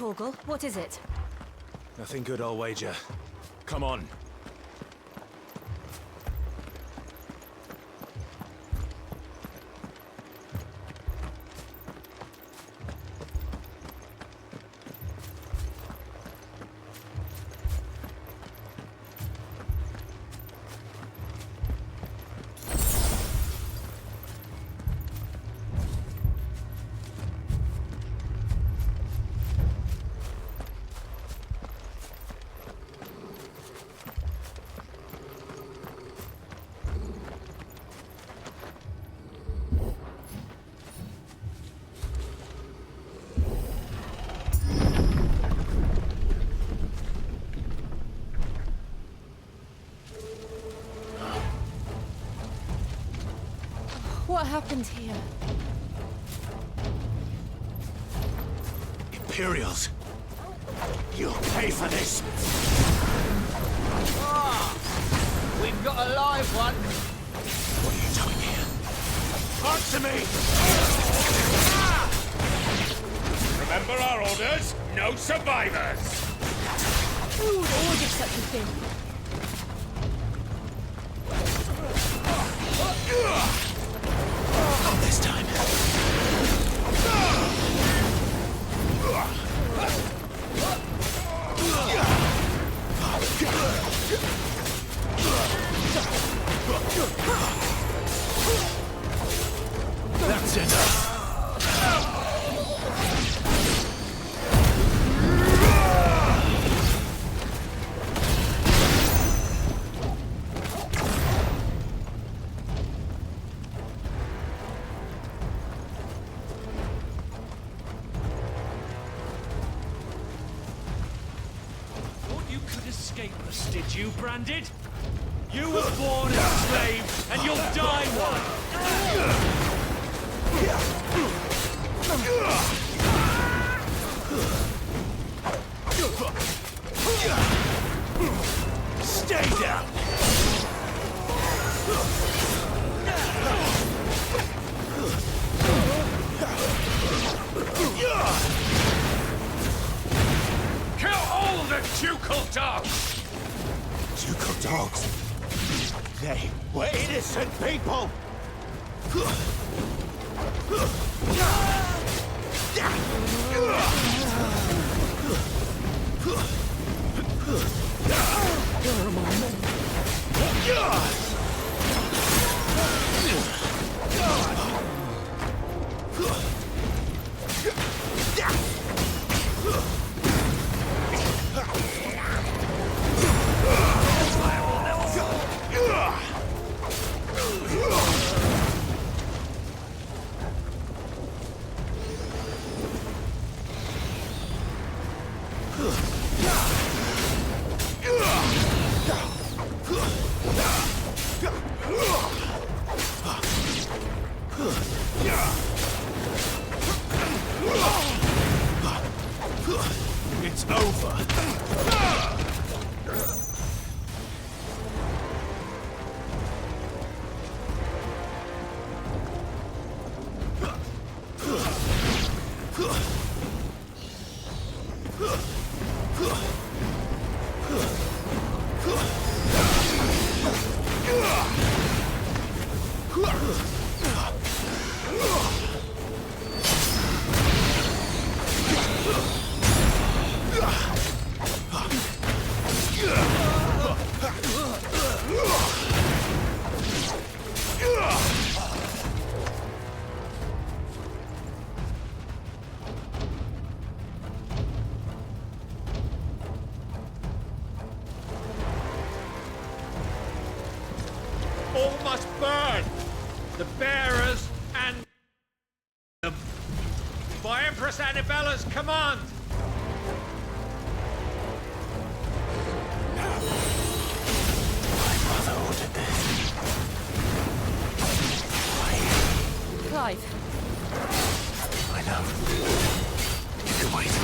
Torgal. What is it? Nothing good, I'll wager. Come on. What happened here? Imperials! You'll pay for this! Ah! We've got a live one! What are you doing here? Answer me! Ah! Remember our orders? No survivors! Who would order such a thing? Not this time. That's enough. Escape us, did you, Branded? You were born a slave, and you'll die one! Stay down! Kill all the ducal dogs! Ducal dogs? They were innocent people! It's over. All must burn! The bearers and them. By Empress Annibella's command! My mother ordered this. Clive. I know. You can wait.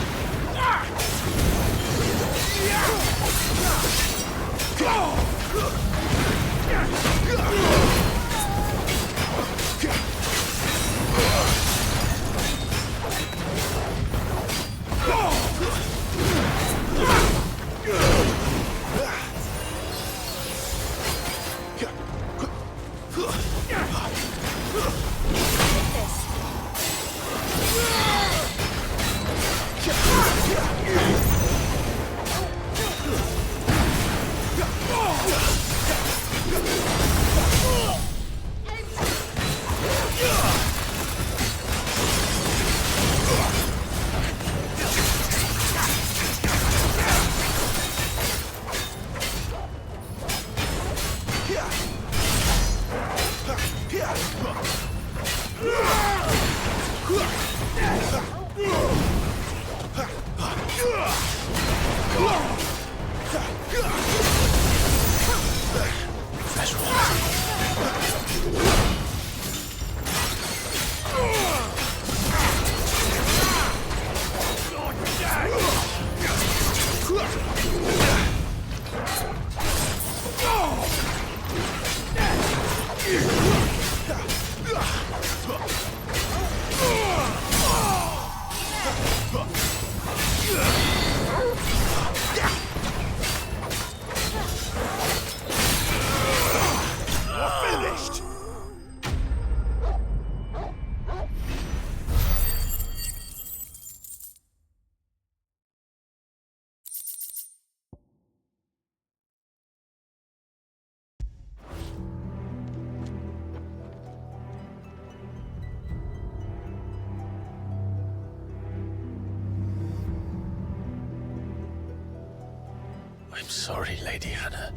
I'm sorry, Lady Hannah.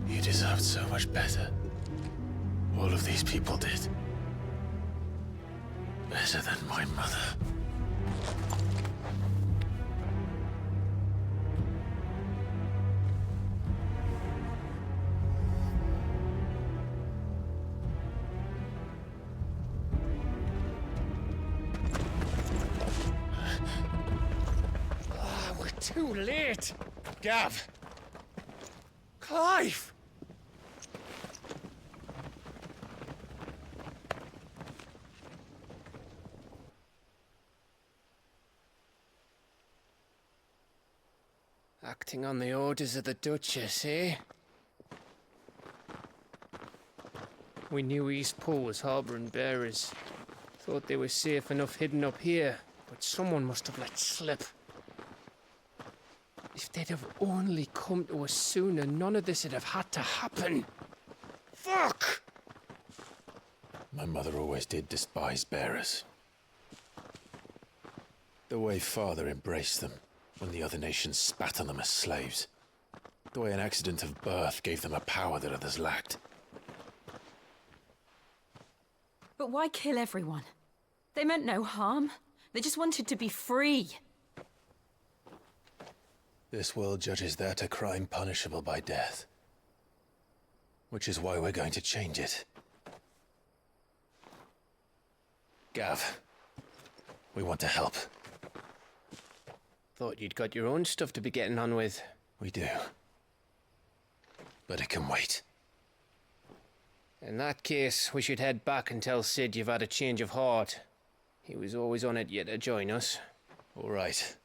You deserved so much better. All of these people did. Better than my mother. We're too late. Gav! Clive! Acting on the orders of the Duchess, eh? We knew East Pool was harbouring bearers. Thought they were safe enough hidden up here, but someone must have let slip. If they'd have only come to us sooner, none of this would have had to happen. Fuck! My mother always did despise bearers. The way Father embraced them when the other nations spat on them as slaves. The way an accident of birth gave them a power that others lacked. But why kill everyone? They meant no harm. They just wanted to be free. This world judges that a crime punishable by death. Which is why we're going to change it. Gav, we want to help. Thought you'd got your own stuff to be getting on with. We do. But it can wait. In that case, we should head back and tell Sid you've had a change of heart. He was always on it yet to join us. All right.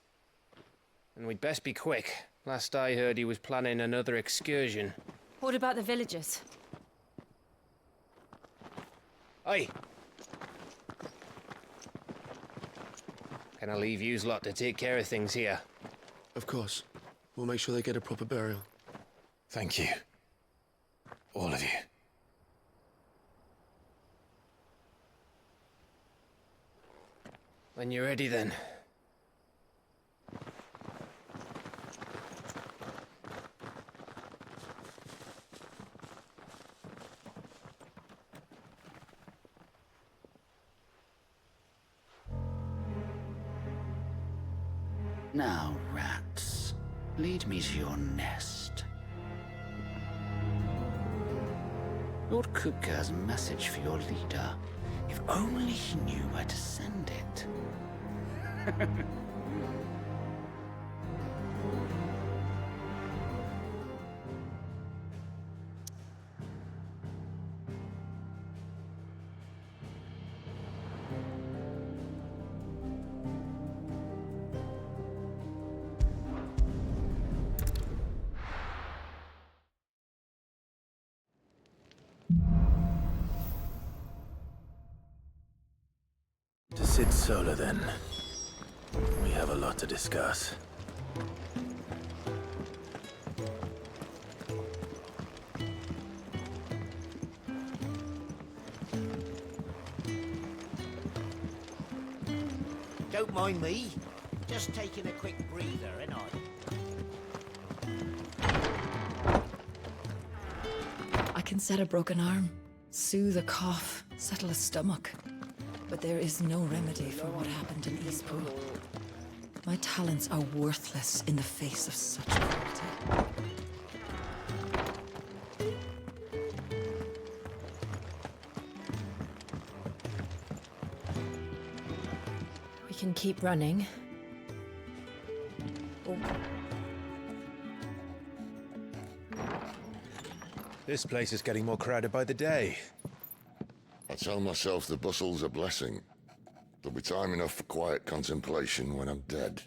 And we'd best be quick. Last I heard, he was planning another excursion. What about the villagers? Aye. Can I leave yous lot to take care of things here? Of course. We'll make sure they get a proper burial. Thank you. All of you. When you're ready, then. Now, rats, lead me to your nest. Lord Kupka has a message for your leader. If only he knew where to send it. To Sid Solar, then. We have a lot to discuss. Don't mind me. Just taking a quick breather, ain't I? I can set a broken arm, soothe a cough, settle a stomach. But there is no remedy for what happened in Eastpool. My talents are worthless in the face of such cruelty. We can keep running. This place is getting more crowded by the day. I tell myself the bustle's a blessing. There'll be time enough for quiet contemplation when I'm dead.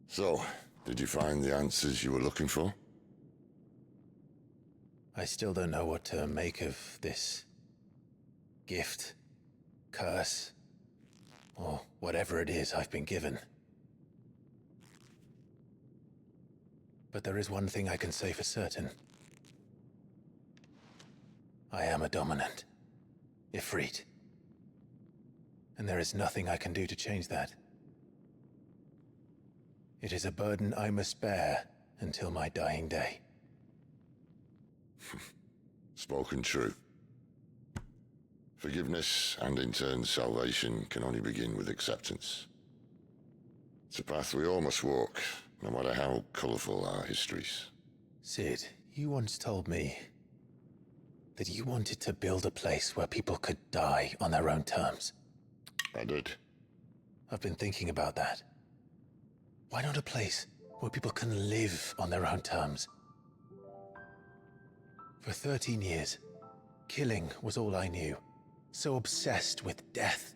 So, did you find the answers you were looking for? I still don't know what to make of this gift, curse, or whatever it is I've been given. But there is one thing I can say for certain. I am a dominant, Ifrit. and there is nothing I can do to change that. It is a burden I must bear until my dying day. Spoken true. Forgiveness and in turn salvation can only begin with acceptance. It's a path we all must walk, no matter how colourful our histories. Sid, you once told me that you wanted to build a place where people could die on their own terms. I did. I've been thinking about that. Why not a place where people can live on their own terms? For 13 years, killing was all I knew. So obsessed with death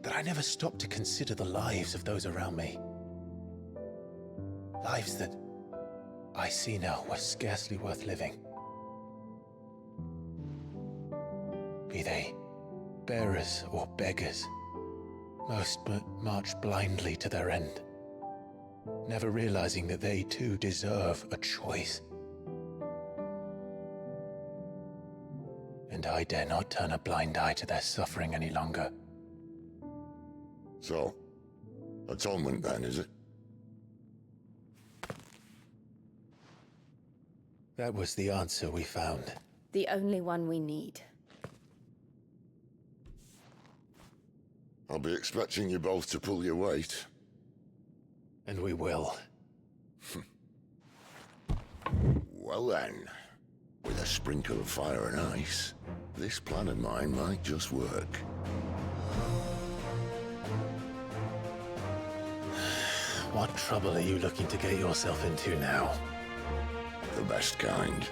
that I never stopped to consider the lives of those around me. Lives that I see now were scarcely worth living. Be they bearers or beggars, most march blindly to their end, never realizing that they too deserve a choice. And I dare not turn a blind eye to their suffering any longer. So, atonement then, is it? That was the answer we found. The only one we need. I'll be expecting you both to pull your weight. And we will. Well then, with a sprinkle of fire and ice, this plan of mine might just work. What trouble are you looking to get yourself into now? The best kind.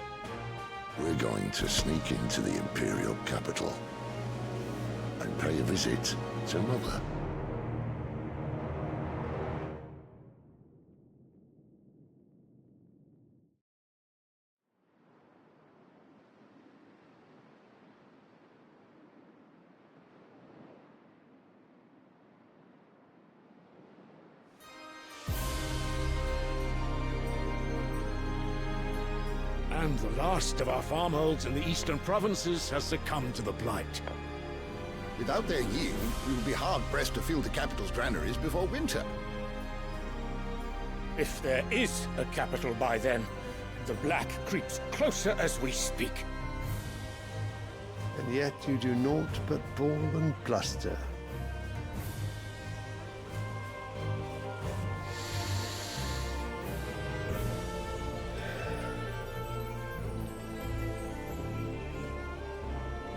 We're going to sneak into the Imperial capital and pay a visit to Mother. And the last of our farmholds in the eastern provinces has succumbed to the blight. Without their yield, we will be hard-pressed to fill the capital's granaries before winter. If there is a capital by then, the black creeps closer as we speak. And yet you do naught but bawl and bluster.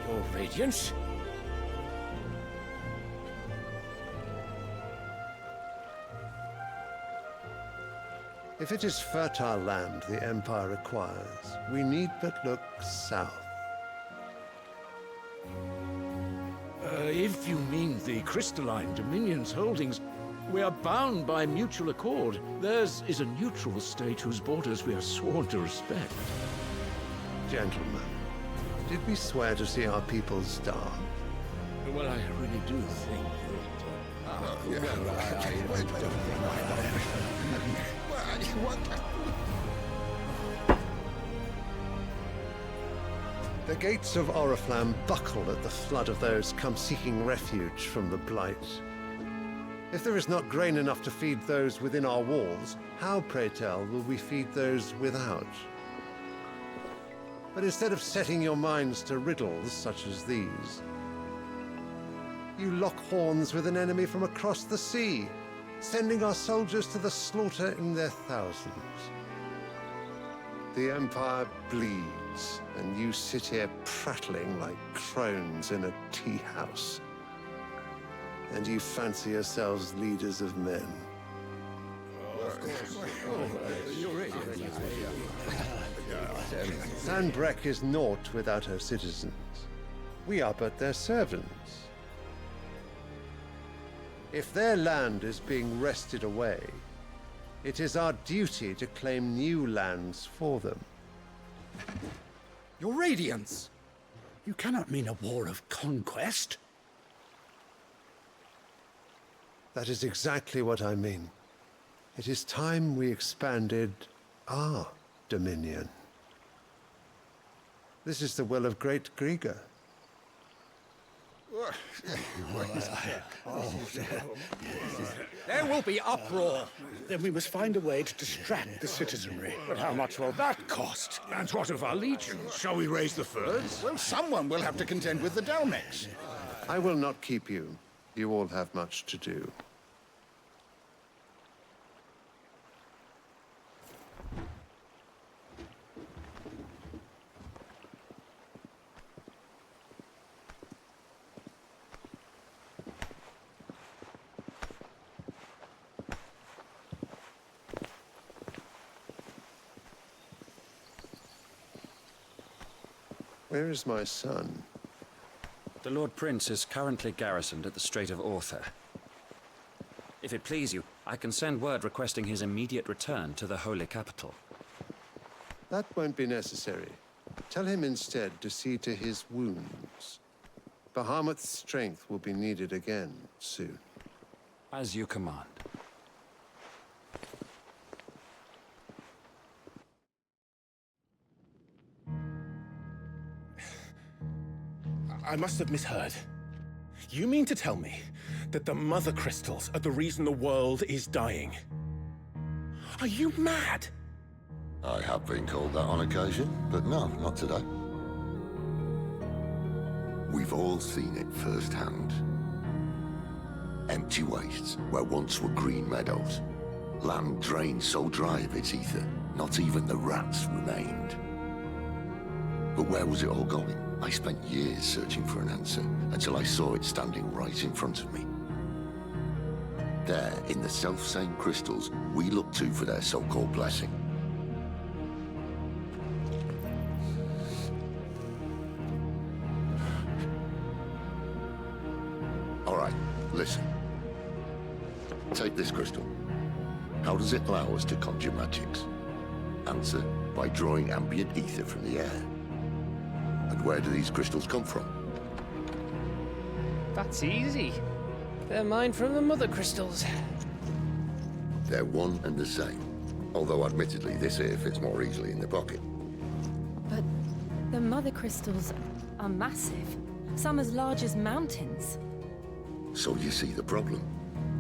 Your Radiance? If it is fertile land the Empire requires, we need but look south. If you mean the crystalline Dominion's holdings, we are bound by mutual accord. Theirs is a neutral state whose borders we are sworn to respect. Gentlemen, did we swear to see our people starve? Well, I really do think The gates of Oriflamme buckle at the flood of those come seeking refuge from the blight. If there is not grain enough to feed those within our walls, how, pray tell, will we feed those without? But instead of setting your minds to riddles such as these, you lock horns with an enemy from across the sea, sending our soldiers to the slaughter in their thousands. The Empire bleeds, and you sit here prattling like crones in a tea house. And you fancy yourselves leaders of men. Sanbreque is naught without her citizens. We are but their servants. If their land is being wrested away, it is our duty to claim new lands for them. Your Radiance! You cannot mean a war of conquest. That is exactly what I mean. It is time we expanded our dominion. This is the will of great Grieger. There will be uproar. Then we must find a way to distract the citizenry. But how much will that cost? And what of our legions? Shall we raise the furs? Well, someone will have to contend with the Dalmex. I will not keep you. You all have much to do. Where is my son? The Lord Prince is currently garrisoned at the Strait of Author. If it please you, I can send word requesting his immediate return to the Holy Capital. That won't be necessary. Tell him instead to see to his wounds. Bahamut's strength will be needed again soon. As you command. I must have misheard. You mean to tell me that the Mother Crystals are the reason the world is dying? Are you mad? I have been called that on occasion, but no, not today. We've all seen it firsthand. Empty wastes where once were green meadows. Land drained so dry of its ether, not even the rats remained. But where was it all going? I spent years searching for an answer, until I saw it standing right in front of me. There, in the self-same crystals we look to for their so-called blessing. All right, listen. Take this crystal. How does it allow us to conjure magics? Answer, by drawing ambient ether from the air. And where do these crystals come from? That's easy. They're mine from the Mother Crystals. They're one and the same. Although admittedly this here fits more easily in the pocket. But the Mother Crystals are massive. Some as large as mountains. So you see the problem.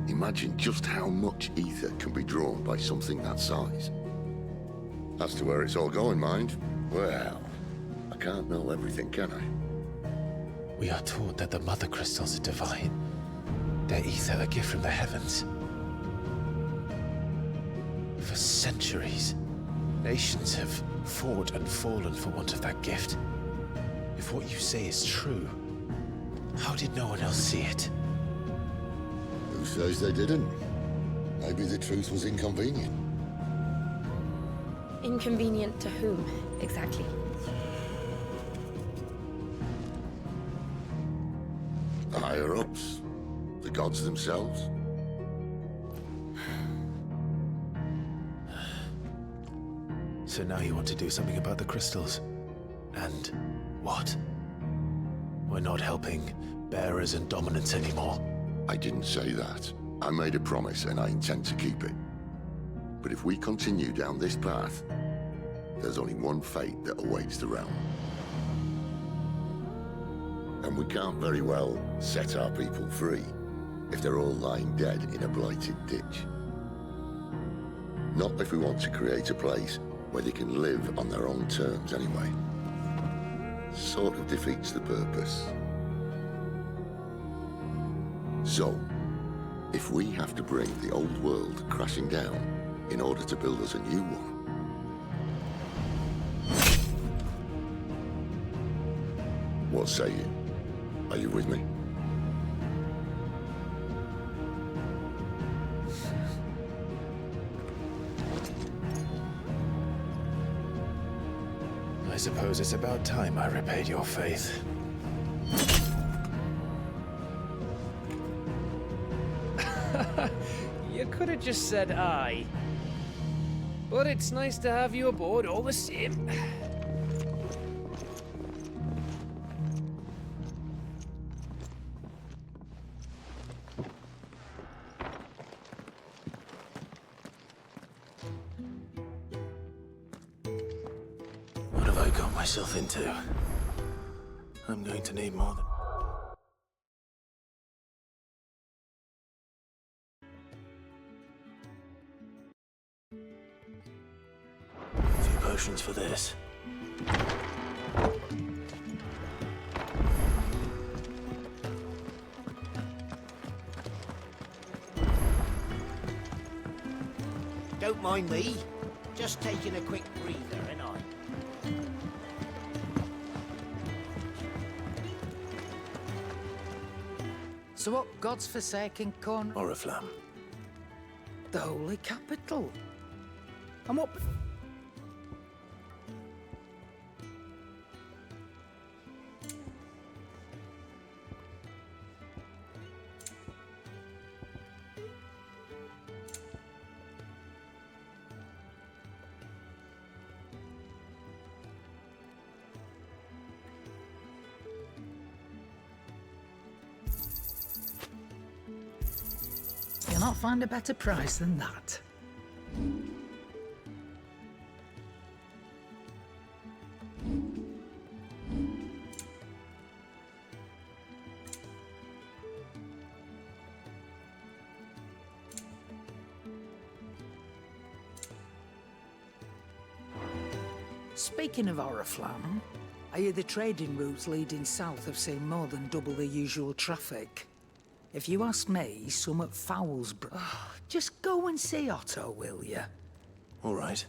Imagine just how much ether can be drawn by something that size. As to where it's all going, mind, well, I can't know everything, can I? We are taught that the Mother Crystals are divine. Their ether a gift from the heavens. For centuries, nations have fought and fallen for want of that gift. If what you say is true, how did no one else see it? Who says they didn't? Maybe the truth was inconvenient. Inconvenient to whom, exactly? The higher-ups, the gods themselves. So now you want to do something about the crystals? And what? We're not helping bearers and dominants anymore. I didn't say that. I made a promise and I intend to keep it. But if we continue down this path, there's only one fate that awaits the realm. And we can't very well set our people free if they're all lying dead in a blighted ditch. Not if we want to create a place where they can live on their own terms anyway. Sort of defeats the purpose. So, if we have to bring the old world crashing down in order to build us a new one, what say you? Are you with me? I suppose it's about time I repaid your faith. You could have just said aye. But it's nice to have you aboard all the same. What have I got myself into? I'm going to need more than... potions for this. Don't mind me. Just taking a quick breather, ain't I? So what God's forsaken corner? Oriflamme. The Holy Capital. And what... You'll not find a better price than that. Speaking of Oriflamme, I hear the trading routes leading south have seen more than double the usual traffic. If you ask me, somewhat foul's just go and see Otto, will you? All right.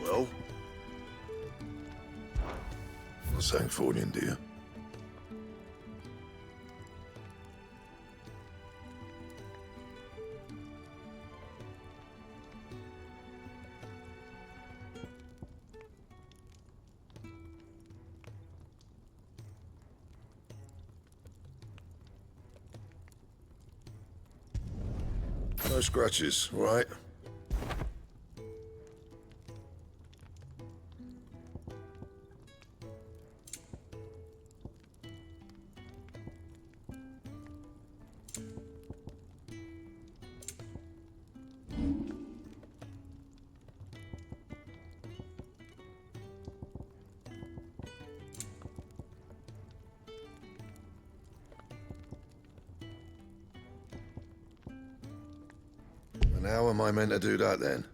Well? Not saying for you, do you? No scratches, all right? And how am I meant to do that then?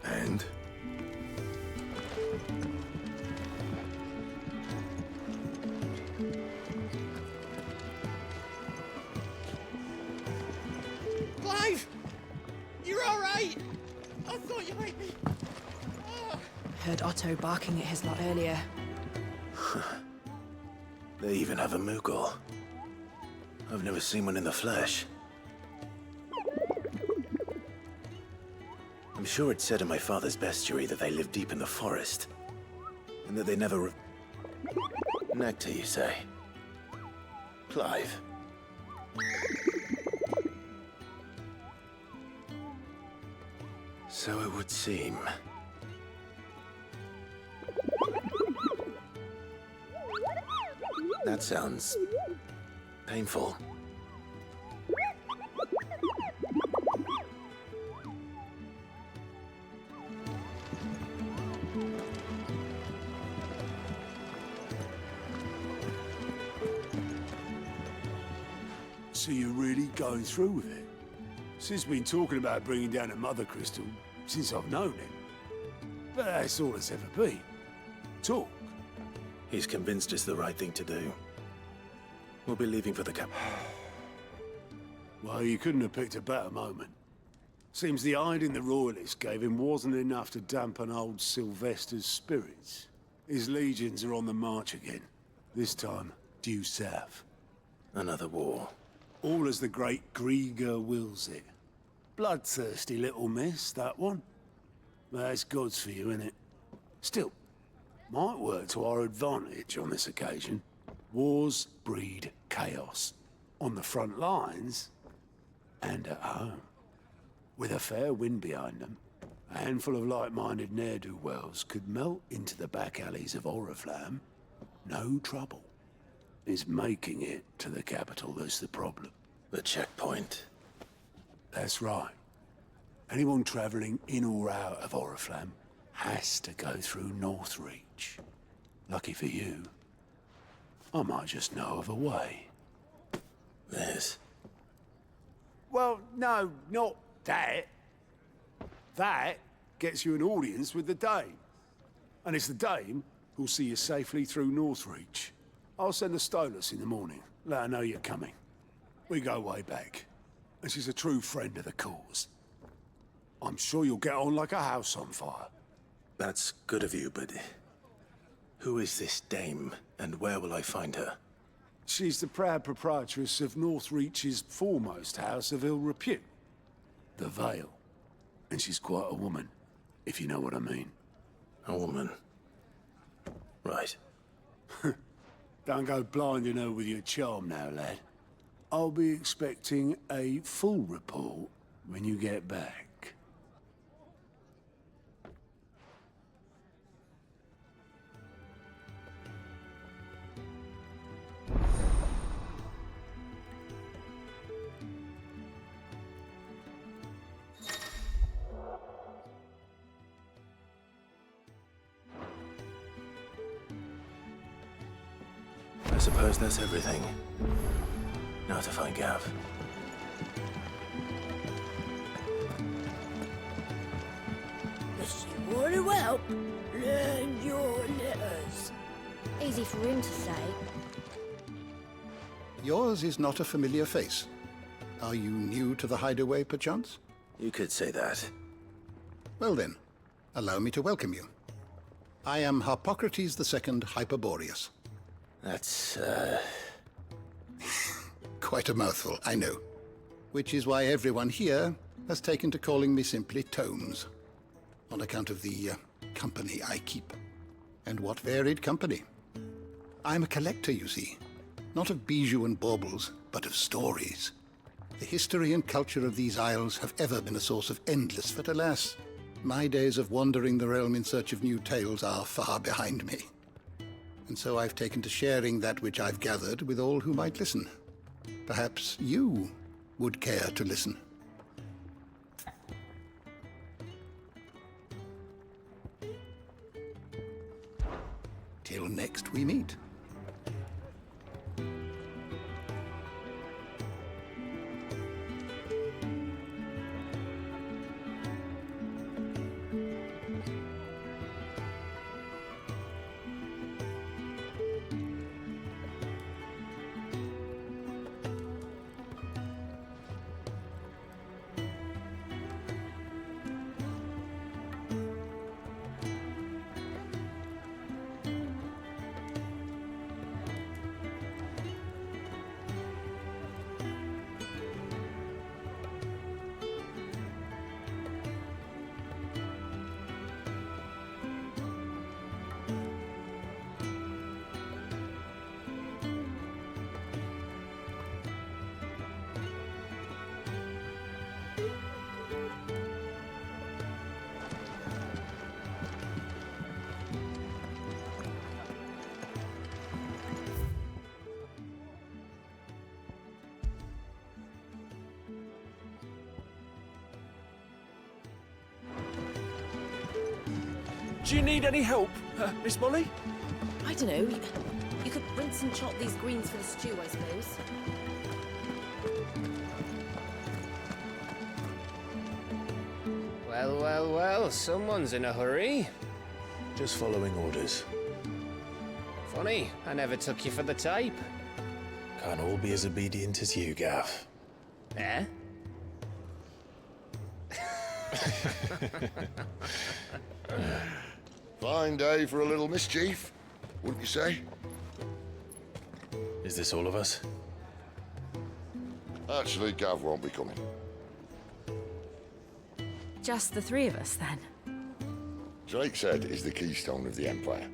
And? Clive! You're alright! I thought you might be... Heard Otto barking at his lot earlier. They even have a Moogle. I've never seen one in the flesh. I'm sure it said in my father's bestiary that they live deep in the forest. And that they never... Nectar, you say? Clive. So it would seem. That sounds... painful. So you're really going through with it? Sid's been talking about bringing down a mother crystal since I've known him. But that's all it's ever been. Talk. He's convinced it's the right thing to do. We'll be leaving for the cap. Well, you couldn't have picked a better moment. Seems the hiding the Royalists gave him wasn't enough to dampen old Sylvester's spirits. His legions are on the march again. This time, due south. Another war. All as the great Grieger wills it. Bloodthirsty little miss, that one. But that's God's for you, innit? Still, might work to our advantage on this occasion. Wars breed chaos. On the front lines, and at home. With a fair wind behind them, a handful of like-minded ne'er-do-wells could melt into the back alleys of Oriflamme. No trouble. It's making it to the capital that's the problem. The checkpoint. That's right. Anyone travelling in or out of Oriflamme has to go through Northreach. Lucky for you, I might just know of a way. This? Well, no, not that. That gets you an audience with the Dame. And it's the Dame who'll see you safely through Northreach. I'll send a Stolas in the morning, let her know you're coming. We go way back, and she's a true friend of the cause. I'm sure you'll get on like a house on fire. That's good of you, but... who is this dame, and where will I find her? She's the proud proprietress of Northreach's foremost house of ill repute, the Vale. And she's quite a woman, if you know what I mean. A woman? Right. Don't go blinding her with your charm now, lad. I'll be expecting a full report when you get back. suppose that's everything. Now to find Gav. If you want to help, learn your letters. Easy for him to say. Yours is not a familiar face. Are you new to the hideaway, perchance? You could say that. Well then, allow me to welcome you. I am Harpocrates II Hyperboreus. That's, Quite a mouthful, I know. Which is why everyone here has taken to calling me simply Tomes, on account of the company I keep. And what varied company. I'm a collector, you see. Not of bijou and baubles, but of stories. The history and culture of these isles have ever been a source of endless, but alas, my days of wandering the realm in search of new tales are far behind me. And so I've taken to sharing that which I've gathered with all who might listen. Perhaps you would care to listen. Till next we meet. Do you need any help, Miss Molly? I don't know. You could rinse and chop these greens for the stew, I suppose. Well, well, well, someone's in a hurry. Just following orders. Funny, I never took you for the type. Can't all be as obedient as you, Gav. Eh? Fine day for a little mischief, wouldn't you say? Is this all of us? Actually, Gav won't be coming. Just the three of us, then? Drake's Head is the keystone of the Empire.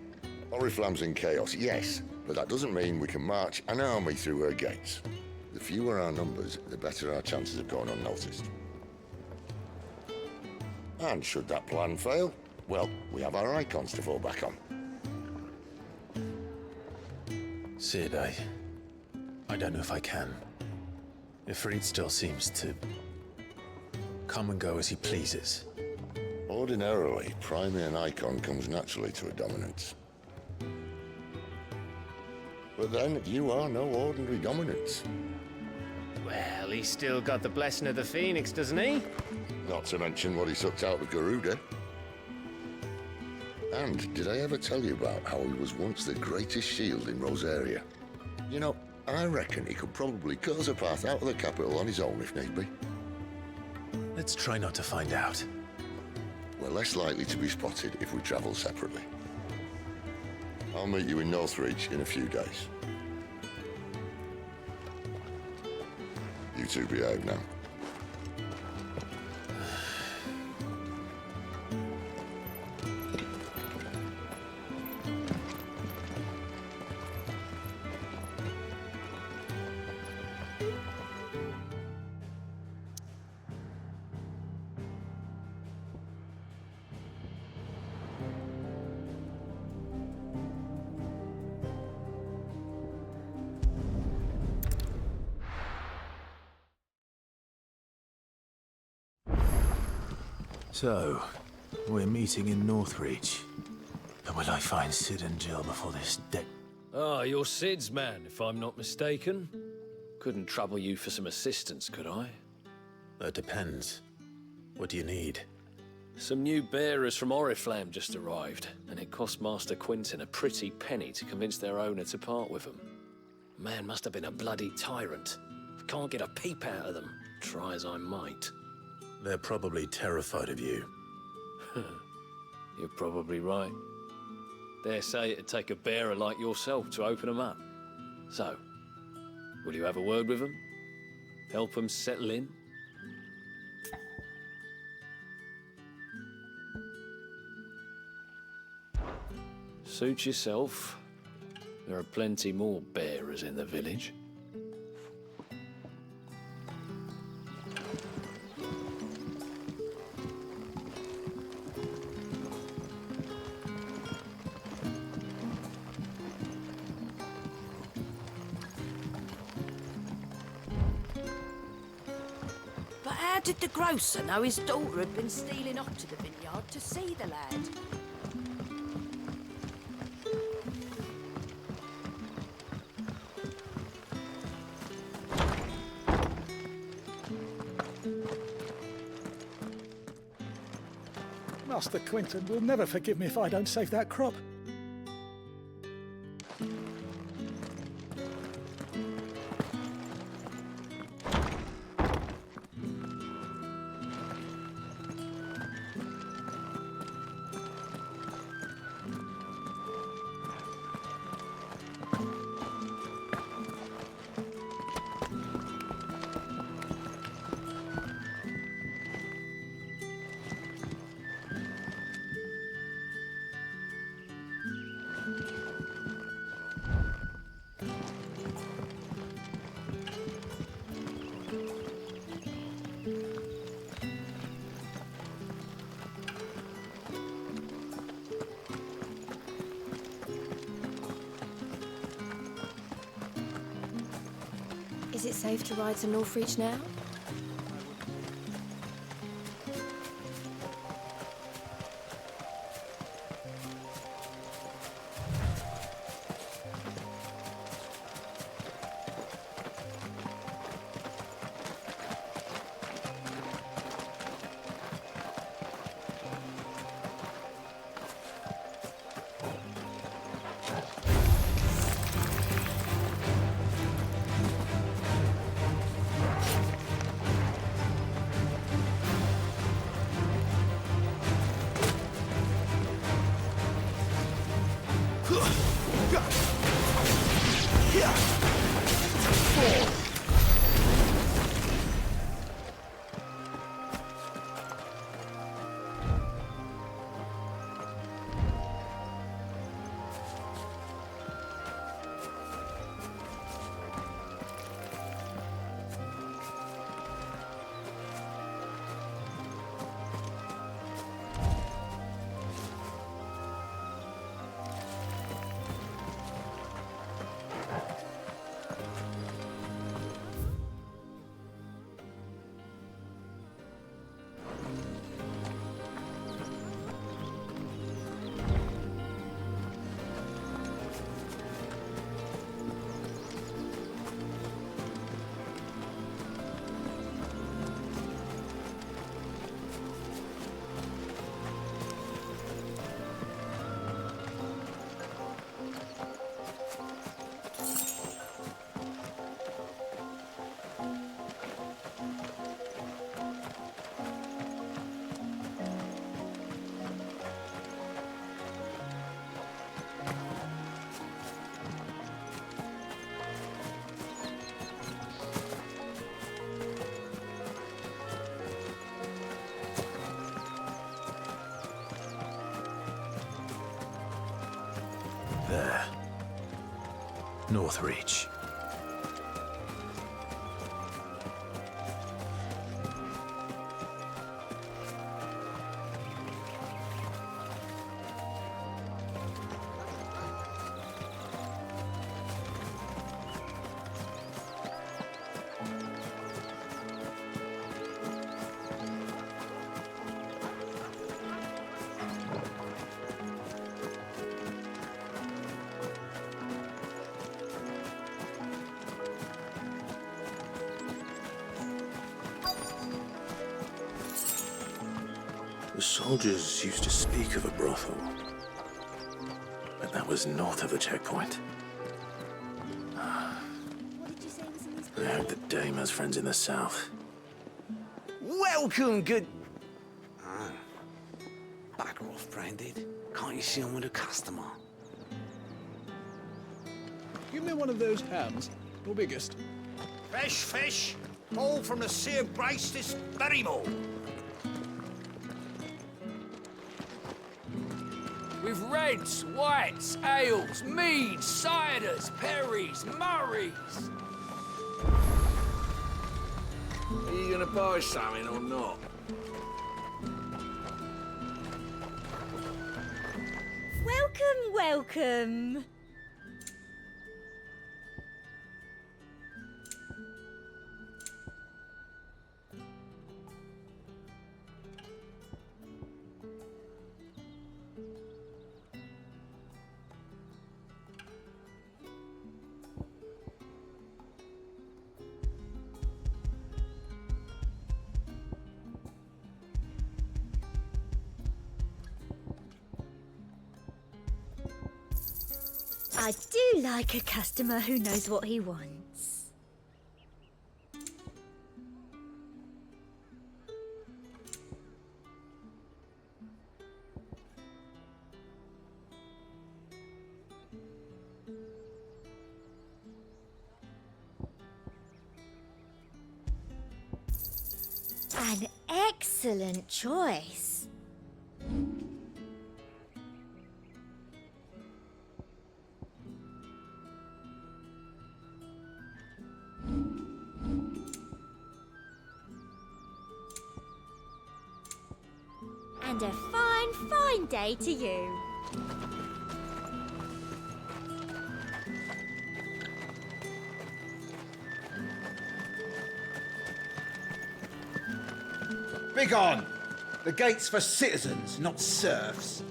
Oriflamme's in chaos, yes, but that doesn't mean we can march an army through her gates. The fewer our numbers, the better our chances of going unnoticed. And should that plan fail, well, we have our icons to fall back on. Sid, I don't know if I can. Ifrit still seems to come and go as he pleases. Ordinarily, priming an icon comes naturally to a dominance. But then, you are no ordinary dominance. Well, he's still got the blessing of the Phoenix, doesn't he? Not to mention what he sucked out of Garuda. And did I ever tell you about how he was once the greatest shield in Rosaria? You know, I reckon he could probably cause a path out of the capital on his own if need be. Let's try not to find out. We're less likely to be spotted if we travel separately. I'll meet you in Northreach in a few days. You two behave now. So, we're meeting in Northreach. But will I find Sid and Jill before this Ah, you're Sid's man, if I'm not mistaken. Couldn't trouble you for some assistance, could I? That depends. What do you need? Some new bearers from Oriflamme just arrived, and it cost Master Quinton a pretty penny to convince their owner to part with them. Man must have been a bloody tyrant. Can't get a peep out of them, try as I might. They're probably terrified of you. You're probably right. Dare say it'd take a bearer like yourself to open them up. So, will you have a word with them? Help them settle in? Suit yourself. There are plenty more bearers in the village. But how did the grocer know his daughter had been stealing off to the vineyard to see the lad? Master Quinton will never forgive me if I don't save that crop. Is it safe to ride to Northreach now? There. Northreach. The soldiers used to speak of a brothel, but that was north of the checkpoint. I hope the dame has friends in the south. Welcome, good... Ah. Bugger off, Branded. Can't you see I'm with a customer? Give me one of those hams, your biggest. Fresh fish, all from the Sea of Grace this very morning. With reds, whites, ales, meads, ciders, perries, murrays. Are you gonna buy something or not? Welcome, welcome. I do like a customer who knows what he wants. An excellent choice. And a fine, fine day to you. Begone! The gate's for citizens, not serfs.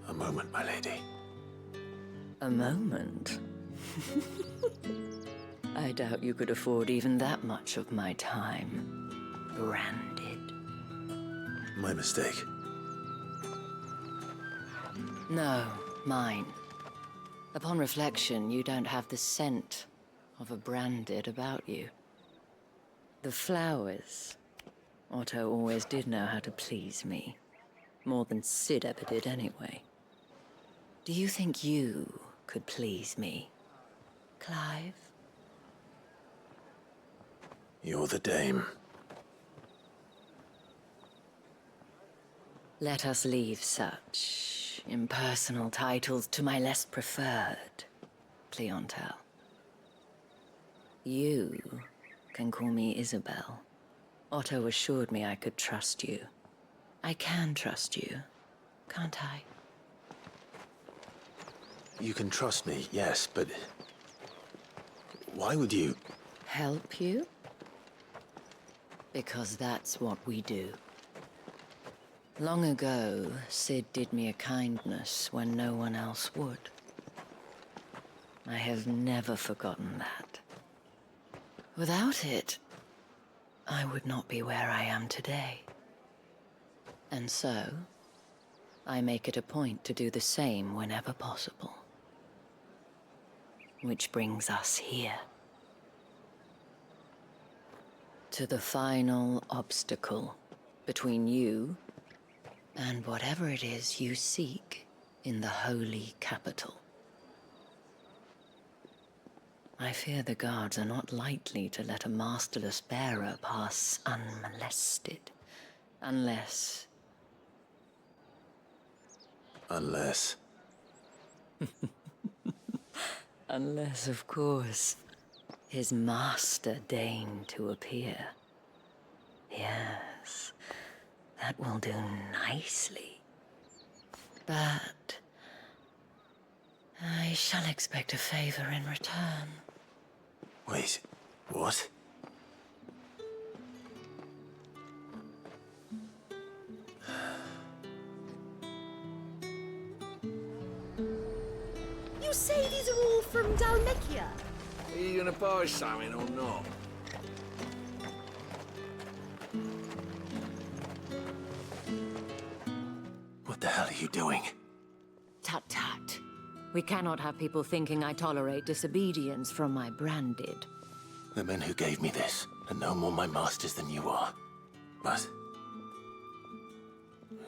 A moment, my lady. A moment? I doubt you could afford even that much of my time. Branded. My mistake. No, mine. Upon reflection, you don't have the scent of a branded about you. The flowers. Otto always did know how to please me. More than Sid ever did anyway. Do you think you could please me, Clive? You're the dame. Let us leave such impersonal titles to my less preferred clientele. You can call me Isabel. Otto assured me I could trust you. I can trust you, can't I? You can trust me, yes, but why would you? Help you? Because that's what we do. Long ago, Sid did me a kindness when no one else would. I have never forgotten that. Without it, I would not be where I am today. And so, I make it a point to do the same whenever possible. Which brings us here. To the final obstacle between you and whatever it is you seek in the holy capital. I fear the guards are not likely to let a masterless bearer pass unmolested, unless... Unless... Unless, of course, his master deigned to appear. Yes, that will do nicely. But I shall expect a favor in return. Wait, what? You say these are all from Dalmekia? Are you gonna buy something or not? What the hell are you doing? Tut tut. We cannot have people thinking I tolerate disobedience from my branded. The men who gave me this are no more my masters than you are. But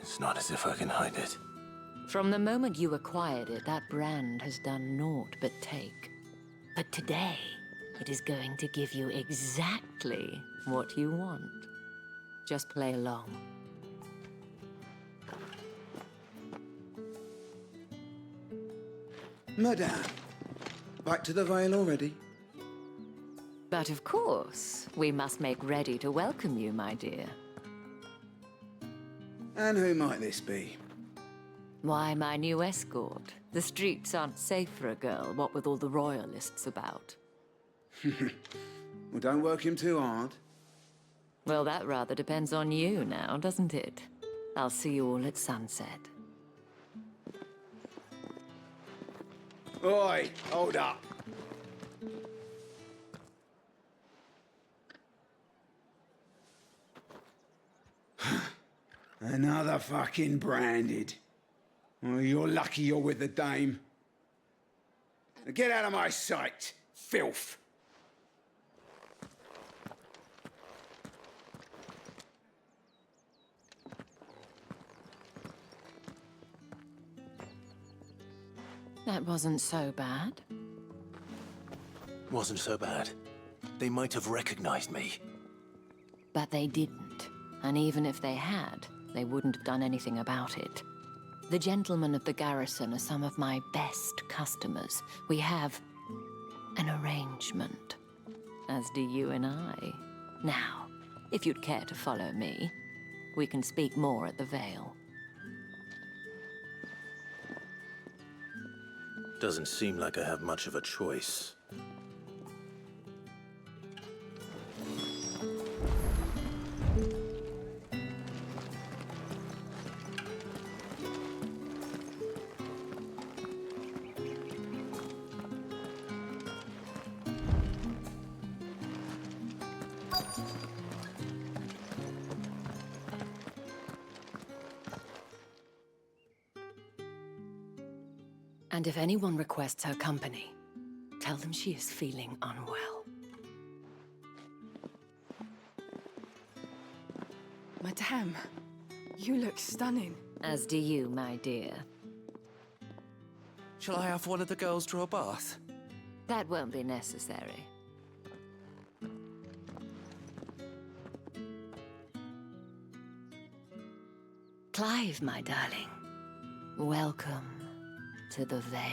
it's not as if I can hide it. From the moment you acquired it, that brand has done naught but take. But today, it is going to give you exactly what you want. Just play along. Madame, back to the Vale already? But of course, we must make ready to welcome you, my dear. And who might this be? Why, my new escort. The streets aren't safe for a girl, what with all the royalists about. Well, don't work him too hard. Well, that rather depends on you now, doesn't it? I'll see you all at sunset. Oi, hold up. Another fucking branded. Well, you're lucky you're with the dame. Now get out of my sight, filth. That wasn't so bad. Wasn't so bad. They might have recognized me. But they didn't. And even if they had, they wouldn't have done anything about it. The gentlemen of the garrison are some of my best customers. We have an arrangement, as do you and I. Now, if you'd care to follow me, we can speak more at the Vale. Doesn't seem like I have much of a choice. And if anyone requests her company, tell them she is feeling unwell. Madame, you look stunning. As do you, my dear. Shall I have one of the girls draw a bath? That won't be necessary. Clive, my darling. Welcome to the Vale.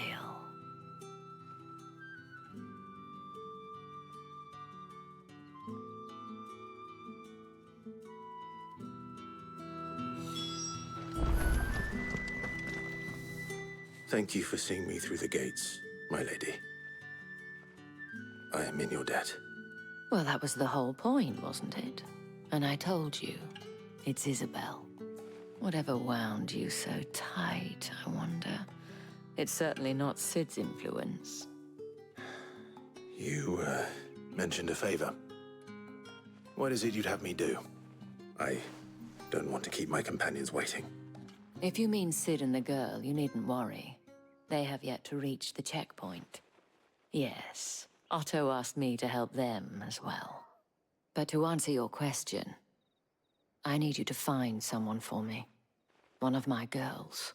Thank you for seeing me through the gates, my lady. I am in your debt. Well, that was the whole point, wasn't it? And I told you, it's Isabel. Whatever wound you so tight, I wonder. It's certainly not Sid's influence. You, mentioned a favor. What is it you'd have me do? I don't want to keep my companions waiting. If you mean Sid and the girl, you needn't worry. They have yet to reach the checkpoint. Yes, Otto asked me to help them as well. But to answer your question, I need you to find someone for me. One of my girls.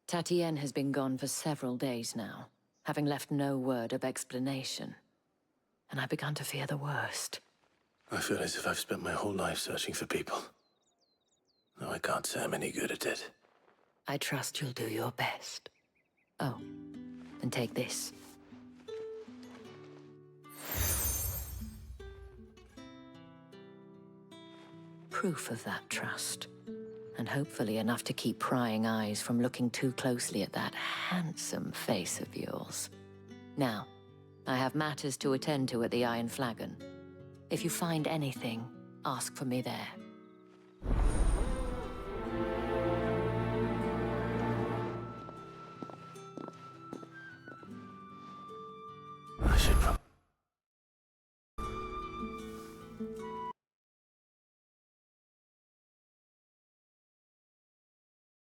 Tatienne has been gone for several days now, having left no word of explanation. And I've begun to fear the worst. I feel as if I've spent my whole life searching for people. Though I can't say I'm any good at it. I trust you'll do your best. Oh, and take this. proof of that trust. And hopefully enough to keep prying eyes from looking too closely at that handsome face of yours. Now, I have matters to attend to at the Iron Flagon. If you find anything, ask for me there. I should probably...